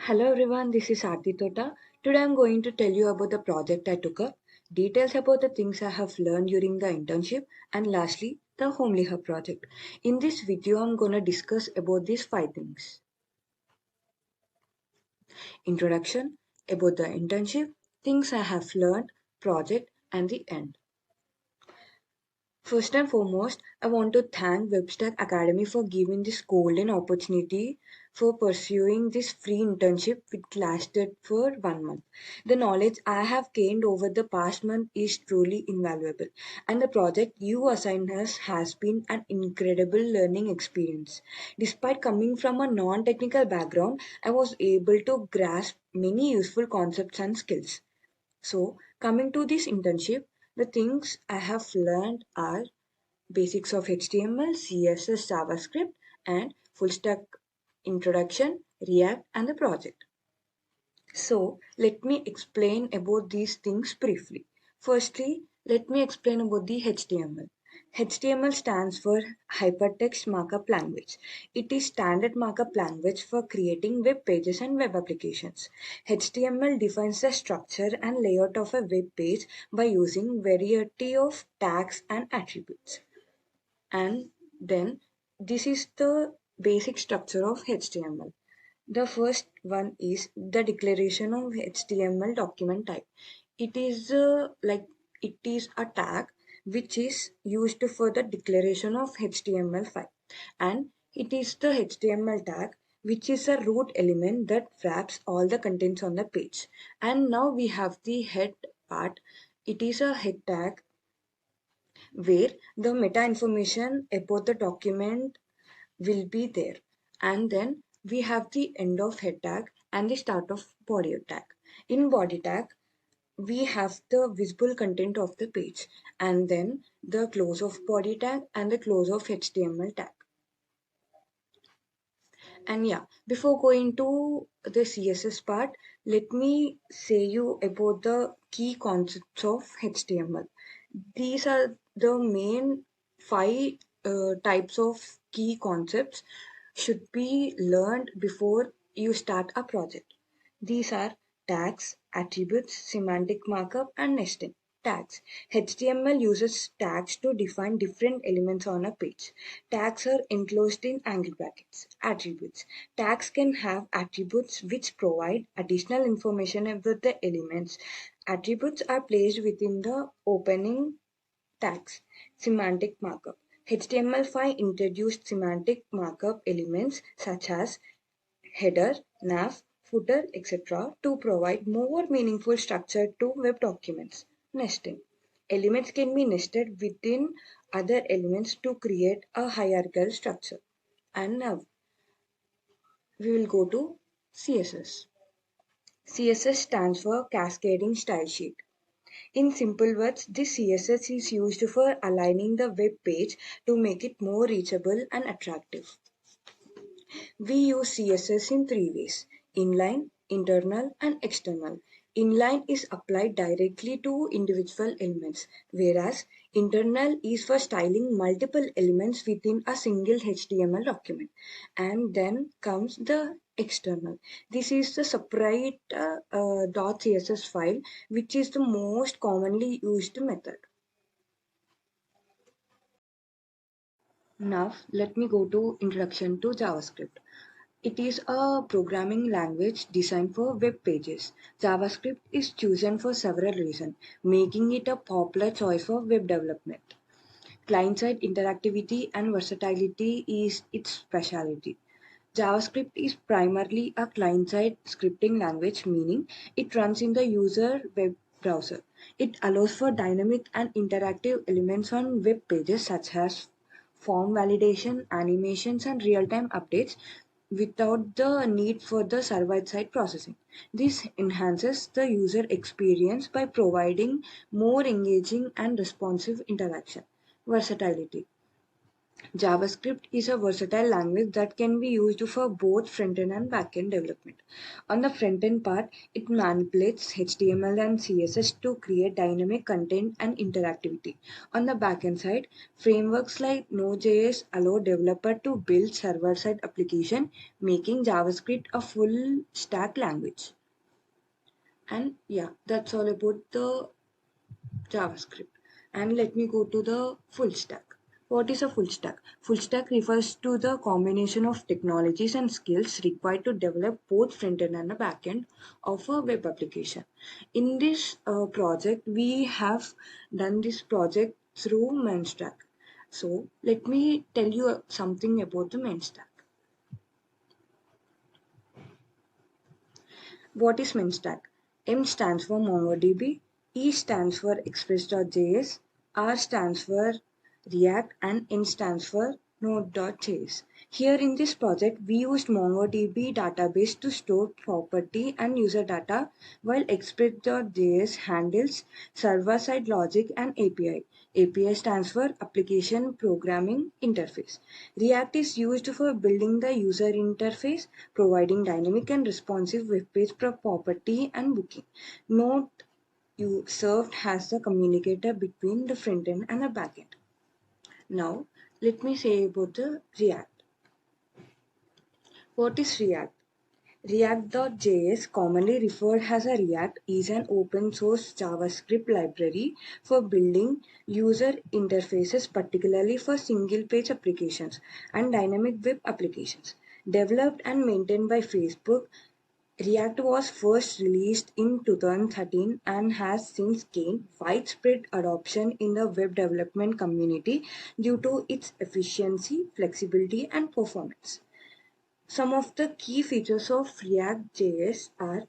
Hello everyone, this is Aarti Tota. Today I'm going to tell you about the project I took up, details about the things I have learned during the internship, and lastly, the Homely Hub project. In this video, I'm gonna discuss about these five things. Introduction, about the internship, things I have learned, project, and the end. First and foremost, I want to thank Webstack Academy for giving this golden opportunity for pursuing this free internship which lasted for 1 month. The knowledge I have gained over the past month is truly invaluable, and the project you assigned us has been an incredible learning experience. Despite coming from a non technical background, I was able to grasp many useful concepts and skills. So, coming to this internship, the things I have learned are basics of HTML, CSS, JavaScript, and full stack introduction, React, and the project. So, let me explain about these things briefly. Firstly, let me explain about the HTML. HTML stands for Hypertext Markup Language. It is standard markup language for creating web pages and web applications. HTML defines the structure and layout of a web page by using variety of tags and attributes. And then this is the basic structure of HTML. The first one is the declaration of HTML document type. It is it is a tag which is used for the declaration of HTML file, and it is the HTML tag which is a root element that wraps all the contents on the page. And now we have the head part. It is a head tag where the meta information about the document will be there, and then we have the end of head tag and the start of body tag. In body tag we have the visible content of the page, and then the close of body tag and the close of HTML tag. And yeah, before going to the CSS part, let me say you about the key concepts of HTML. These are the main five types of key concepts should be learned before you start a project. These are tags, attributes, semantic markup, and nesting. Tags. HTML uses tags to define different elements on a page. Tags are enclosed in angle brackets. Attributes. Tags can have attributes which provide additional information about the elements. Attributes are placed within the opening tags. Semantic markup. HTML5 introduced semantic markup elements such as header, nav, footer, etc. to provide more meaningful structure to web documents. Nesting. Elements can be nested within other elements to create a hierarchical structure. And now we will go to CSS. CSS stands for Cascading Style Sheet. In simple words, this CSS is used for aligning the web page to make it more reachable and attractive. We use CSS in three ways: inline, internal, and external. Inline is applied directly to individual elements, whereas internal is for styling multiple elements within a single HTML document. And then comes the external. This is the separate .css file, which is the most commonly used method. Now, let me go to Introduction to JavaScript. It is a programming language designed for web pages. JavaScript is chosen for several reasons, making it a popular choice for web development. Client-side interactivity and versatility is its specialty. JavaScript is primarily a client-side scripting language, meaning it runs in the user web browser. It allows for dynamic and interactive elements on web pages such as form validation, animations, and real-time updates without the need for the server-side processing. This enhances the user experience by providing more engaging and responsive interaction. Versatility. JavaScript is a versatile language that can be used for both front-end and back-end development. On the front-end part, it manipulates HTML and CSS to create dynamic content and interactivity. On the back-end side, frameworks like Node.js allow developer to build server-side application, making JavaScript a full-stack language. And yeah, that's all about the JavaScript. And let me go to the full stack. What is a full stack? Full stack refers to the combination of technologies and skills required to develop both front end and a back end of a web application. In this project, we have done this project through main stack. So let me tell you something about the main stack. What is MinStack? M stands for MongoDB, E stands for Express.js, R stands for React, and N stands for Node.js. Here in this project, we used MongoDB database to store property and user data, while Express.js handles server-side logic and API. API stands for Application Programming Interface. React is used for building the user interface, providing dynamic and responsive web page for property and booking. Node you served as the communicator between the front end and the back end. Now, let me say about the React. What is React? React.js, commonly referred as a React, is an open source JavaScript library for building user interfaces, particularly for single page applications and dynamic web applications. Developed and maintained by Facebook, React was first released in 2013 and has since gained widespread adoption in the web development community due to its efficiency, flexibility, and performance. Some of the key features of React.js are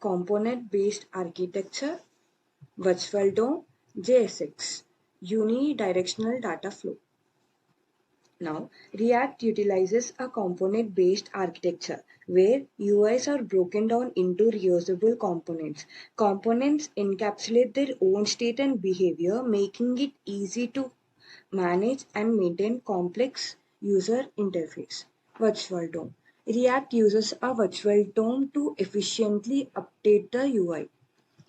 component-based architecture, virtual DOM, JSX, unidirectional data flow. Now, React utilizes a component-based architecture where UIs are broken down into reusable components. Components encapsulate their own state and behavior, making it easy to manage and maintain complex user interface. Virtual DOM. React uses a virtual DOM to efficiently update the UI.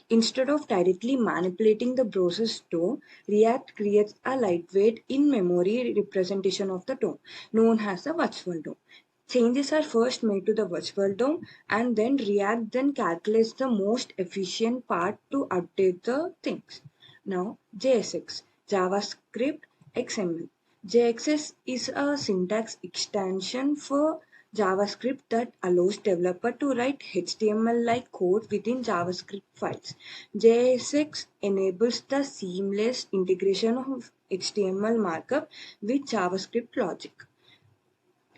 Instead of directly manipulating the browser's DOM, React creates a lightweight in-memory representation of the DOM, known as the virtual DOM. Changes are first made to the virtual DOM and then React then calculates the most efficient part to update the things. Now, JSX, JavaScript XML. JXS is a syntax extension for JavaScript that allows developer to write HTML-like code within JavaScript files. JSX enables the seamless integration of HTML markup with JavaScript logic,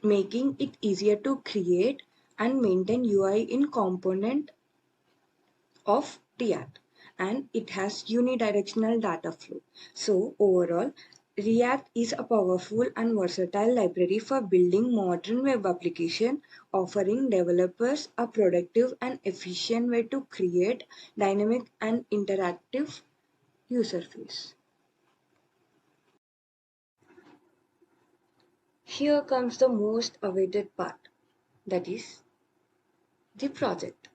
making it easier to create and maintain UI in component of React, and it has unidirectional data flow. So overall, React is a powerful and versatile library for building modern web application, offering developers a productive and efficient way to create dynamic and interactive user face. Here comes the most awaited part, that is the project.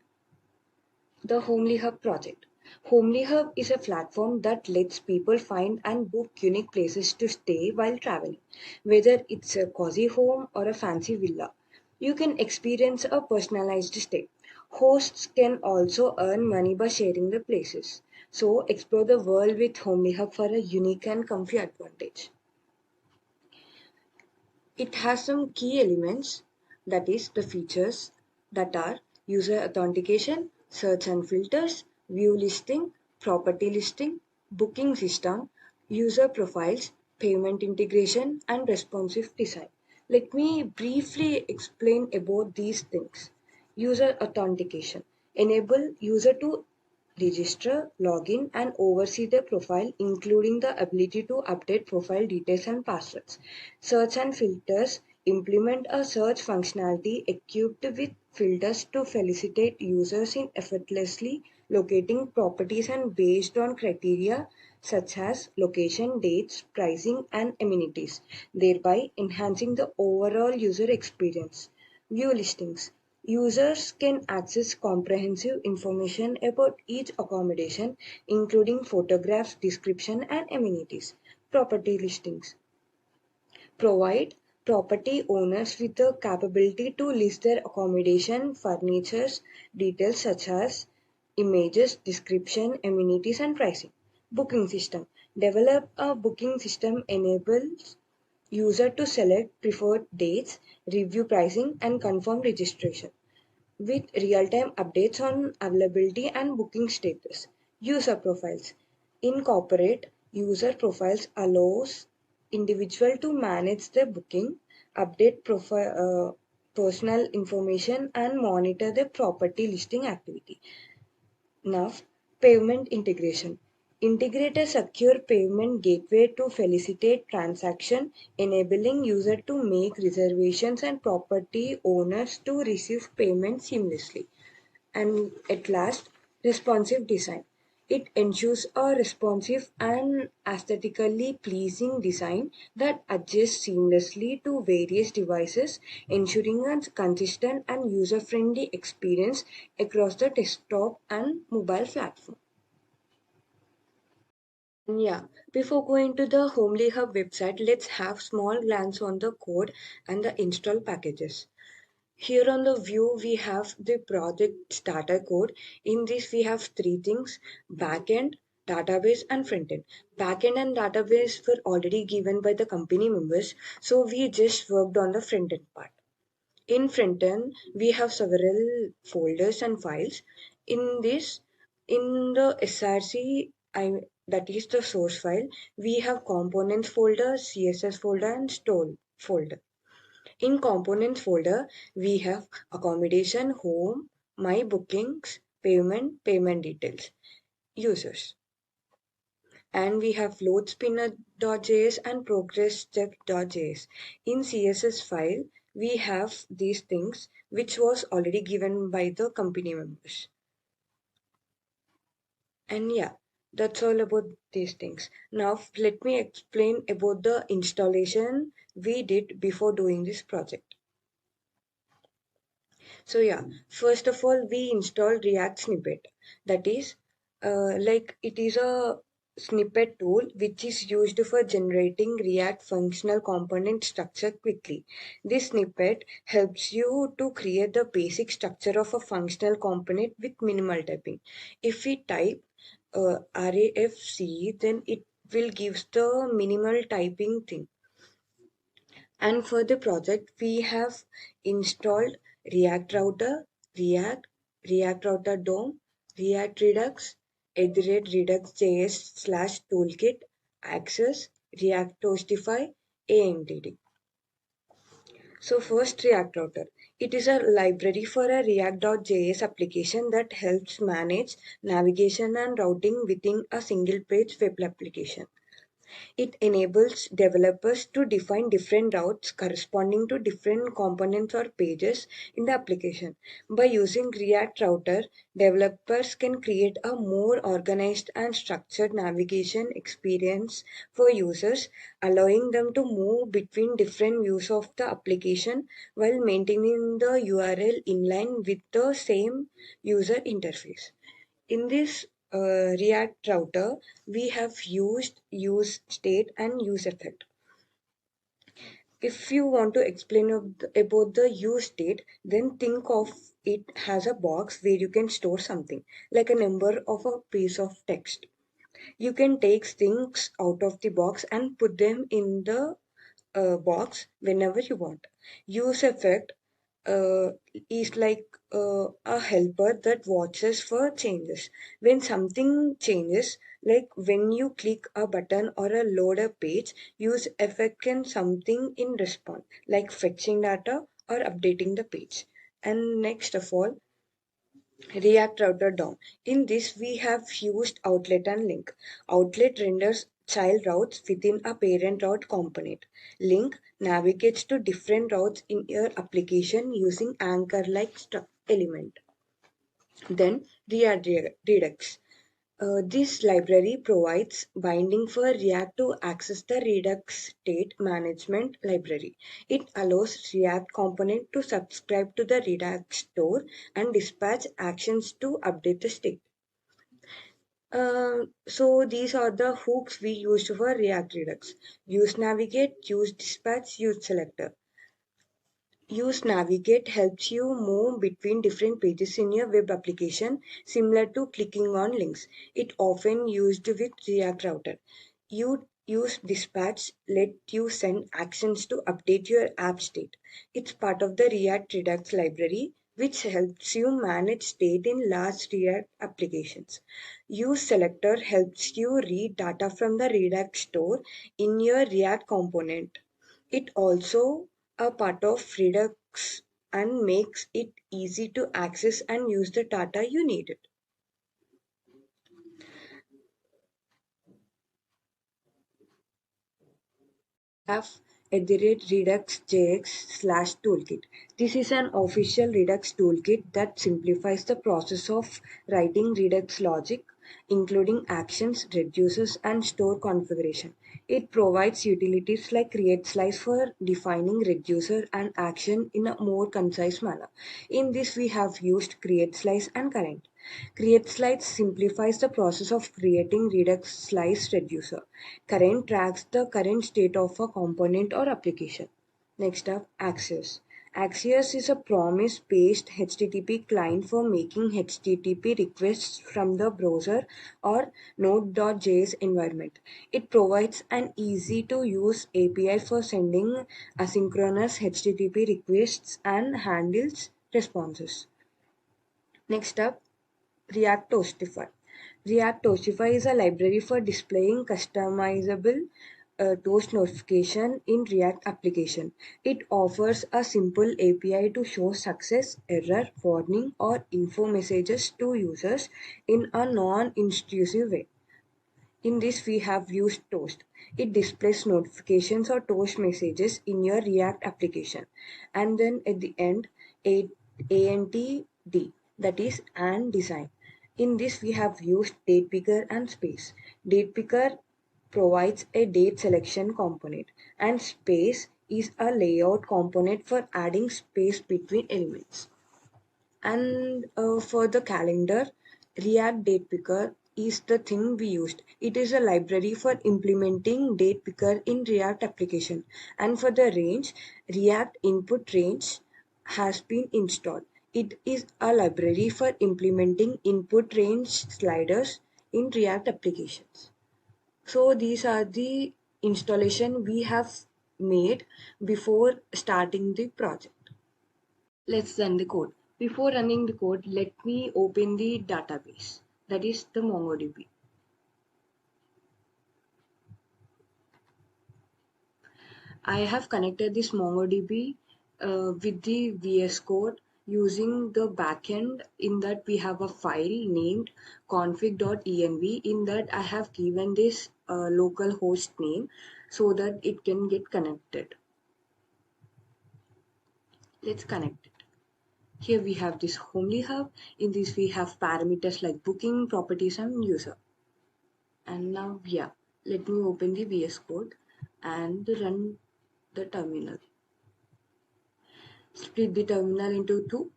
The Homely Hub project. Homely Hub is a platform that lets people find and book unique places to stay while traveling, whether it's a cozy home or a fancy villa. You can experience a personalized stay. Hosts can also earn money by sharing the places. So explore the world with Homely Hub for a unique and comfy advantage. It has some key elements, that is the features that are user authentication, search and filters, view listing, property listing, booking system, user profiles, payment integration, and responsive design. Let me briefly explain about these things. User authentication. Enable user to register, login, and oversee their profile, including the ability to update profile details and passwords. Search and filters implement a search functionality equipped with filters to facilitate users in effortlessly locating properties and based on criteria such as location, dates, pricing, and amenities, thereby enhancing the overall user experience. View listings. Users can access comprehensive information about each accommodation, including photographs, description, and amenities. Property listings provide property owners with the capability to list their accommodation, furniture, details such as images, description, amenities, and pricing. Booking system. Develop a booking system enables user to select preferred dates, review pricing, and confirm registration with real-time updates on availability and booking status. User profiles. Incorporate user profiles allows individual to manage their booking, update personal information and monitor the property listing activity. Now, payment integration. Integrate a secure payment gateway to facilitate transaction, enabling user to make reservations and property owners to receive payment seamlessly. And at last, responsive design. It ensures a responsive and aesthetically pleasing design that adjusts seamlessly to various devices, ensuring a consistent and user friendly experience across the desktop and mobile platform. And yeah, before going to the Homely Hub website, let's have small glance on the code and the install packages. Here on the view, we have the project starter code. In this, we have three things: backend, database, and frontend. Backend and database were already given by the company members, so we just worked on the frontend part. In frontend, we have several folders and files. In this, in the src, that is the source file, we have components folder, css folder, and store folder. In components folder, we have accommodation, home, my bookings, payment, payment details, users. And we have loadspinner.js and progresscheck.js. In CSS file, we have these things which was already given by the company members. And yeah, that's all about these things. Now let me explain about the installation we did before doing this project. So yeah, first of all, we installed React Snippet. That is, like it is a snippet tool which is used for generating React functional component structure quickly. This snippet helps you to create the basic structure of a functional component with minimal typing. If we type RAFC, then it will give the minimal typing thing. And for the project, we have installed React Router, React, React Router DOM, React Redux, Redux.js slash toolkit, Access, React Toastify, AMTD. So first React Router. It is a library for a React.js application that helps manage navigation and routing within a single page web application. It enables developers to define different routes corresponding to different components or pages in the application. By using React Router, developers can create a more organized and structured navigation experience for users, allowing them to move between different views of the application while maintaining the URL in line with the same user interface. In this React router, we have used use state and use effect. If you want to explain about the use state, then think of it as a box where you can store something, like a number of a piece of text. You can take things out of the box and put them in the box whenever you want. Use effect uh, is like a helper that watches for changes. When something changes, like when you click a button or a load a page, use effect can something in response, like fetching data or updating the page. And next of all, React Router DOM. In this, we have used outlet and link. Outlet renders child routes within a parent route component. Link navigates to different routes in your application using anchor like element. Then Redux. This library provides binding for React to access the Redux state management library. It allows React component to subscribe to the Redux store and dispatch actions to update the state. So these are the hooks we used for React Redux. Use navigate, use dispatch, use selector. Use navigate helps you move between different pages in your web application, similar to clicking on links. It often used with React Router. You use dispatch let you send actions to update your app state. It's part of the React Redux library, which helps you manage state in large React applications. Use selector helps you read data from the Redux store in your React component. It also a part of Redux and makes it easy to access and use the data you needed. Have at the rate redux.jx/toolkit. This is an official Redux toolkit that simplifies the process of writing Redux logic, including actions, reducers, and store configuration. It provides utilities like create slice for defining reducer and action in a more concise manner. In this, we have used create slice and current. Create slice simplifies the process of creating Redux slice reducer. Current tracks the current state of a component or application. Next up, Axios. Axios is a promise-based HTTP client for making HTTP requests from the browser or Node.js environment. It provides an easy-to-use API for sending asynchronous HTTP requests and handles responses. Next up, React Toastify. React Toastify is a library for displaying customizable toast notification in React application. It offers a simple API to show success, error, warning, or info messages to users in a non-intrusive way. In this, we have used Toast. It displays notifications or Toast messages in your React application. And then at the end, a ANTD, that is and design. In this, we have used date picker and space. Date picker provides a date selection component, and space is a layout component for adding space between elements. And for the calendar, React Date Picker is the thing we used. It is a library for implementing Date Picker in React application. And for the range, React Input Range has been installed. It is a library for implementing input range sliders in React applications. So these are the installation we have made before starting the project. Let's run the code. Before running the code, let me open the database, that is the MongoDB. I have connected this MongoDB with the VS Code using the backend. In that we have a file named config.env. In that I have given this local host name so that it can get connected. Let's connect it. Here we have this Homely Hub. In this we have parameters like booking, properties, and user. And now, yeah, let me open the VS Code and run the terminal. Split the terminal into two,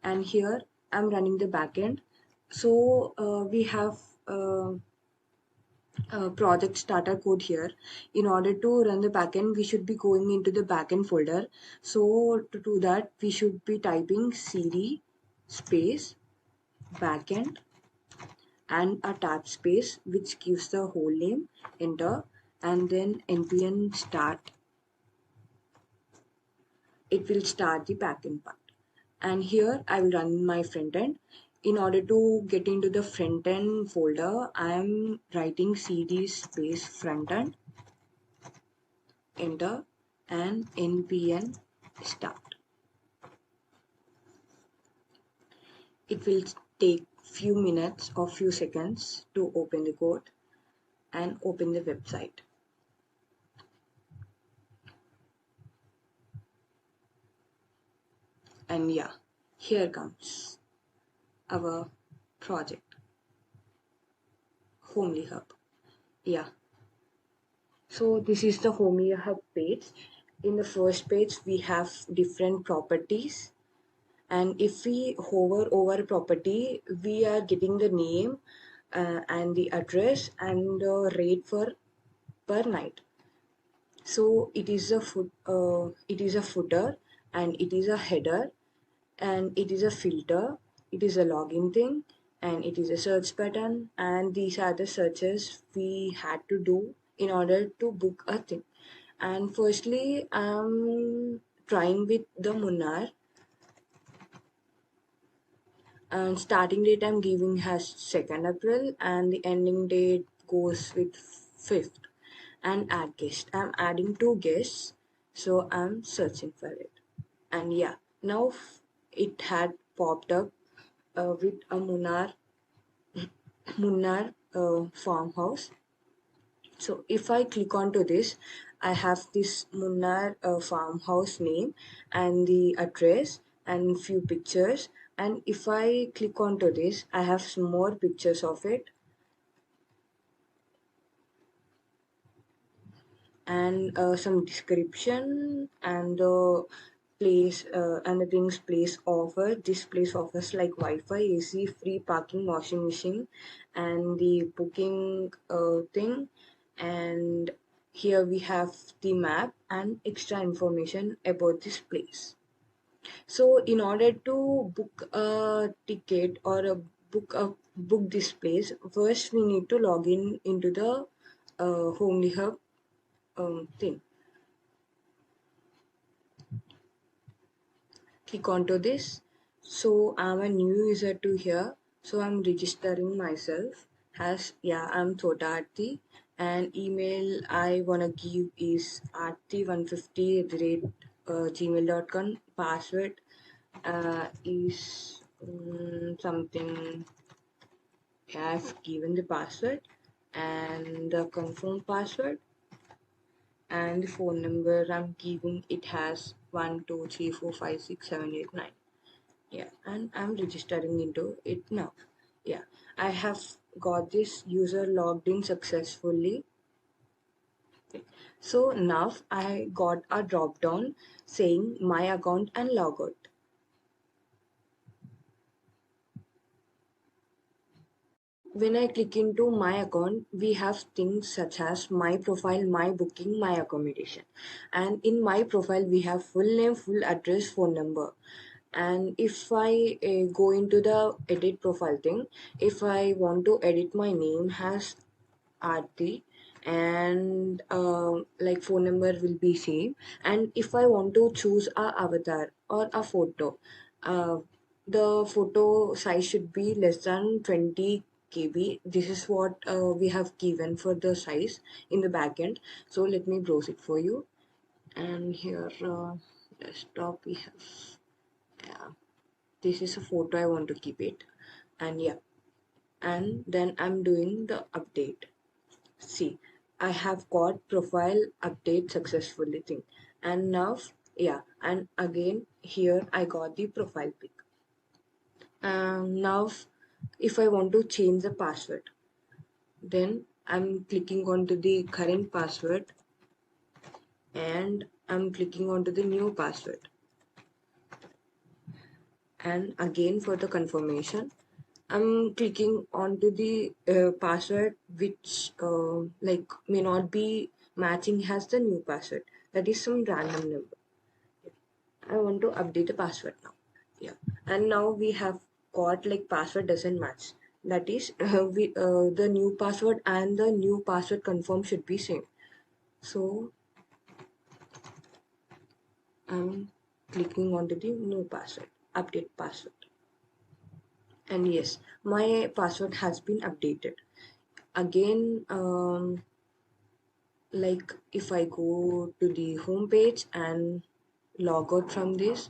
and here I'm running the backend. So we have project starter code here. In order to run the backend, we should be going into the backend folder. So to do that, we should be typing cd space backend and a tab space which gives the whole name, enter, and then npm start. It will start the backend part. And here I will run my front end. In order to get into the front end folder, I am writing cd space front end, enter, and npm start. It will take few minutes or few seconds to open the code and open the website. And yeah, here comes our project. Homely Hub. Yeah. So this is the Homely Hub page. In the first page, we have different properties. And if we hover over a property, we are getting the name and the address and the rate for per night. So it is a footer and it is a header and it is a filter, it is a login thing, and it is a search button, and these are the searches we had to do in order to book a thing. And firstly, I'm trying with the Munnar, and starting date I'm giving has 2nd April and the ending date goes with 5th. And add guest, I'm adding 2 guests, so I'm searching for it. And yeah, now it had popped up with a Munnar farmhouse. So if I click onto this, I have this Munnar farmhouse name and the address and few pictures. And if I click onto this, I have some more pictures of it and some description and the place and the things place offer. This place offers like Wi-Fi, AC, free parking, washing machine, and the booking thing. And here we have the map and extra information about this place. So in order to book a ticket or book this place, first we need to log in into the Homely Hub thing. Click onto this. So I'm a new user to here, so I'm registering myself as, yeah, I'm Thoda and email I wanna give is arti150 at the rate gmail.com. Password is something. I've given the password and the confirm password, and the phone number I'm giving it has 1 2 3 4 5 6 7 8 9. Yeah, and I'm registering into it now. Yeah, I have got this user logged in successfully. Okay. So now I got a drop down saying my account and logout. When I click into my account, we have things such as my profile, my booking, my accommodation. And in my profile, we have full name, full address, phone number. And if I go into the edit profile thing, if I want to edit my name as Aarti, and like phone number will be same. And if I want to choose a avatar or a photo, uh, the photo size should be less than 20 KB. This is what we have given for the size in the backend. So let me browse it for you. And here desktop we have, yeah, this is a photo I want to keep it. And yeah, and then I'm doing the update. See, I have got profile update successfully thing. And now, yeah, and again here I got the profile pic. Now if I want to change the password, then I'm clicking onto the current password and I'm clicking onto the new password. And again for the confirmation, I'm clicking onto the password which like may not be matching as the new password. That is some random number. I want to update the password now. Yeah, and now we have got like password doesn't match. That is, the new password and the new password confirm should be same. So I'm clicking onto the new password, update password, and yes, my password has been updated. Again, like if I go to the home page and log out from this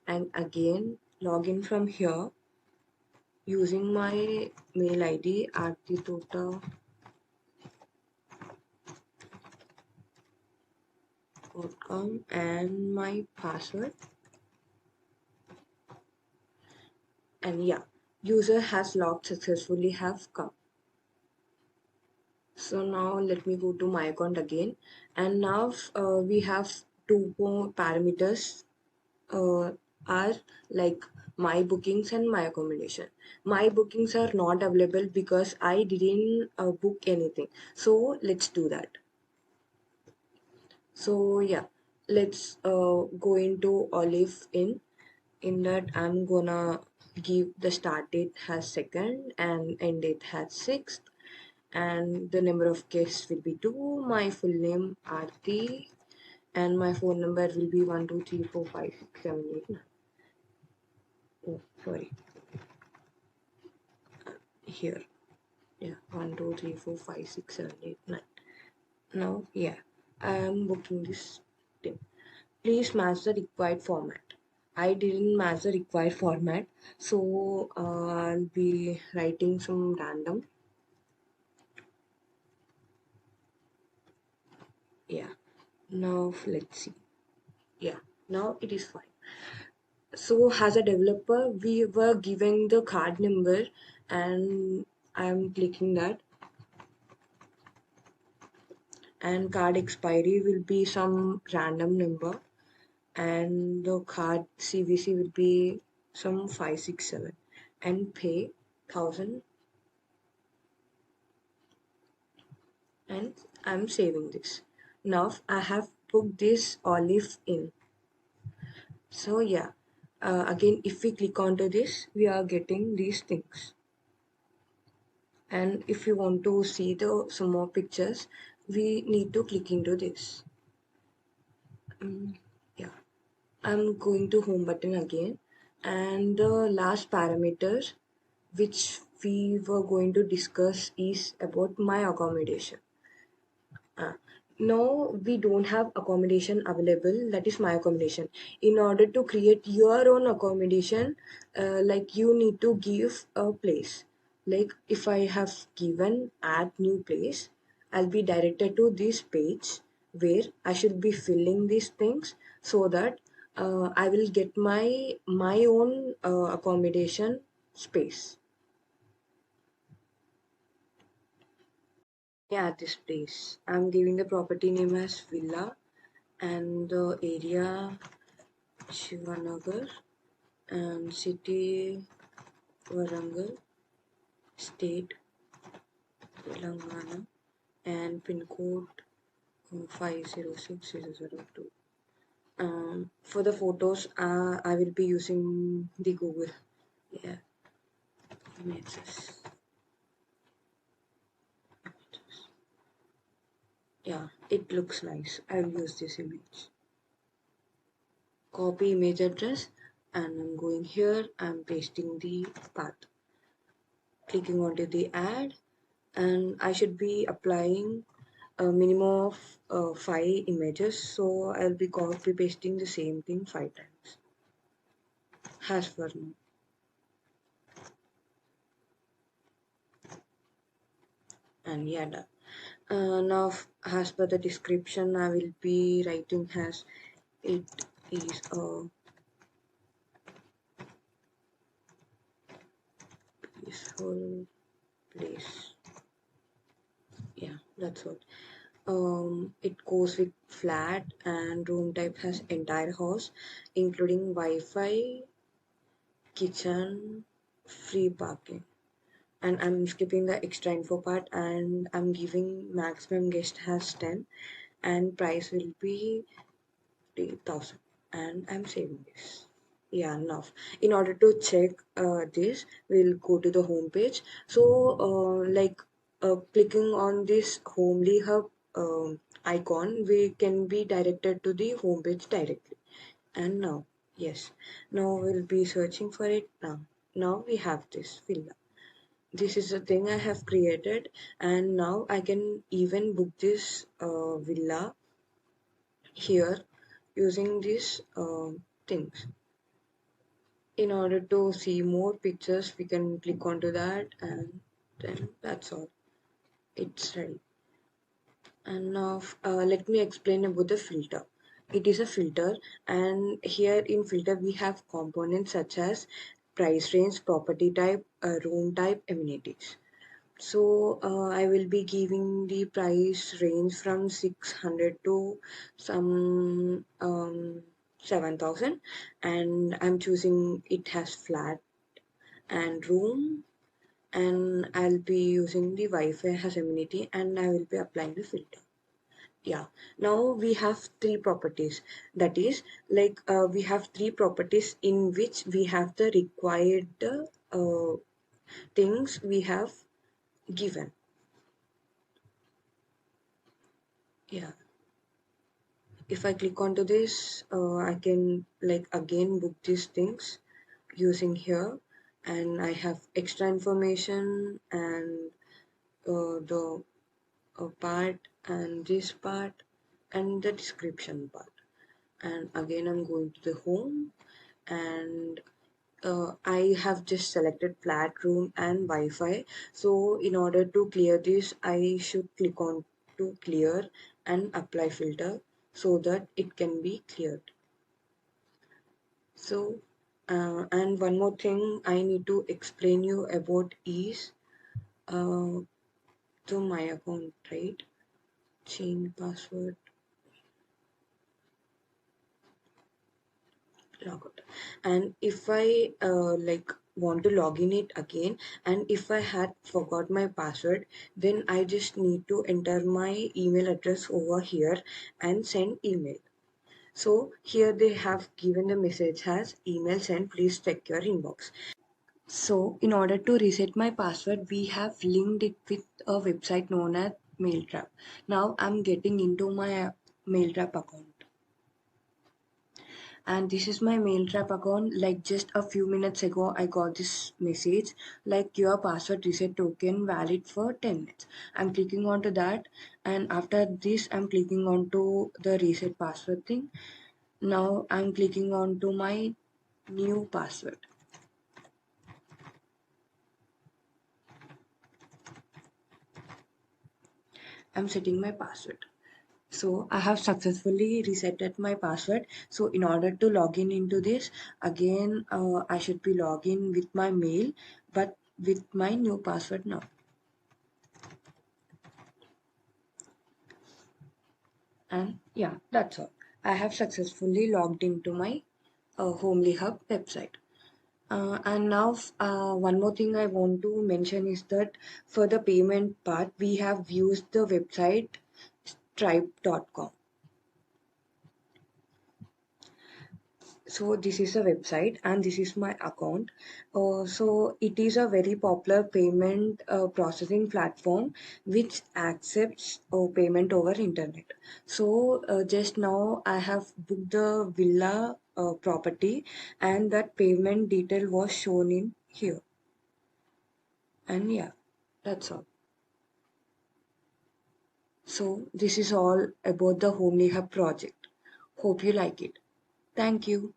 and again log in from here using my mail ID artitota.com and my password, and yeah, user has logged successfully have come. So now let me go to my account again, and now we have two more parameters uh, are like my bookings and my accommodation. My bookings are not available because I didn't book anything. So let's do that. So yeah, let's go into Olive in that I'm gonna give the start date has 2nd and end date has 6th, and the number of guests will be 2. My full name Aarti, and my phone number will be 123456789. Oh, sorry, here. Yeah, 123456789. Now, yeah, I am booking this thing. Please match the required format. I didn't match the required format, so I'll be writing some random. Yeah, now let's see. Yeah, now it is fine. So, as a developer, we were given the card number, and I'm clicking that, and card expiry will be some random number, and the card CVC will be some 567, and pay 1000, and I'm saving this. Now I have booked this Olive in. So yeah, again if we click onto this, we are getting these things. And if you want to see the some more pictures, we need to click into this. Yeah, I'm going to home button again, and the last parameter which we were going to discuss is about my accommodation. Uh, no, we don't have accommodation available. That is my accommodation. In order to create your own accommodation, like you need to give a place. Like if I have given add new place, I'll be directed to this page where I should be filling these things so that I will get my own accommodation space. Yeah, this place. I'm giving the property name as villa and the area Shivanagar and city Warangal, state Telangana, and pin code 506002. For the photos, I will be using the Google. Yeah, images. Yeah, it looks nice. I will use this image. Copy image address, and I'm going here. I'm pasting the path. Clicking onto the ad, and I should be applying a minimum of 5 images, so I'll be copy pasting the same thing 5 times as for now. And yeah, done. Now as per the description, I will be writing as it is a peaceful place. Yeah, that's what. It goes with flat, and room type has entire house including Wi-Fi, kitchen, free parking. And I'm skipping the extra info part, and I'm giving maximum guest has 10, and price will be 3,000, and I'm saving this. Yeah, enough. In order to check this, we'll go to the home page. So like clicking on this homely hub icon, we can be directed to the home page directly. And now, yes, now we'll be searching for it. Now we have this villa. This is the thing I have created, and now I can even book this villa here using these things. In order to see more pictures, we can click onto that, and then that's all. It's ready. And now let me explain about the filter. It is a filter, and here in filter we have components such as price range, property type, room type, amenities. So I will be giving the price range from 600 to some 7,000, and I'm choosing it has flat and room, and I'll be using the Wi-Fi as amenity, and I will be applying the filter. Yeah, now we have three properties. That is, like we have three properties in which we have the required uh, things we have given. Yeah, if I click onto this, I can like again book these things using here, and I have extra information and the part and this part and the description part. And again, I'm going to the home, and I have just selected flat room and Wi-Fi. So in order to clear this, I should click on to clear and apply filter so that it can be cleared. So and one more thing I need to explain you about is uh, to my account, right? Change password, logout. And if I like want to log in it again, and if I had forgot my password, then I just need to enter my email address over here and send email. So here they have given the message as email sent, please check your inbox. So in order to reset my password, we have linked it with a website known as Mailtrap. Now I'm getting into my Mailtrap account, and this is my Mailtrap account. Like just a few minutes ago, I got this message like your password reset token valid for 10 minutes. I'm clicking onto that, and after this, I'm clicking onto the reset password thing. Now I'm clicking onto my new password. I'm setting my password. So I have successfully resetted my password. So in order to log in into this, again, I should be logging with my mail, but with my new password now. And yeah, that's all. I have successfully logged into my Homely Hub website. And now, one more thing I want to mention is that for the payment part, we have used the website stripe.com. So this is a website and this is my account. So it is a very popular payment processing platform which accepts payment over internet. So just now I have booked the villa property, and that payment detail was shown in here. And yeah, that's all. So this is all about the Homely Hub project. Hope you like it. Thank you.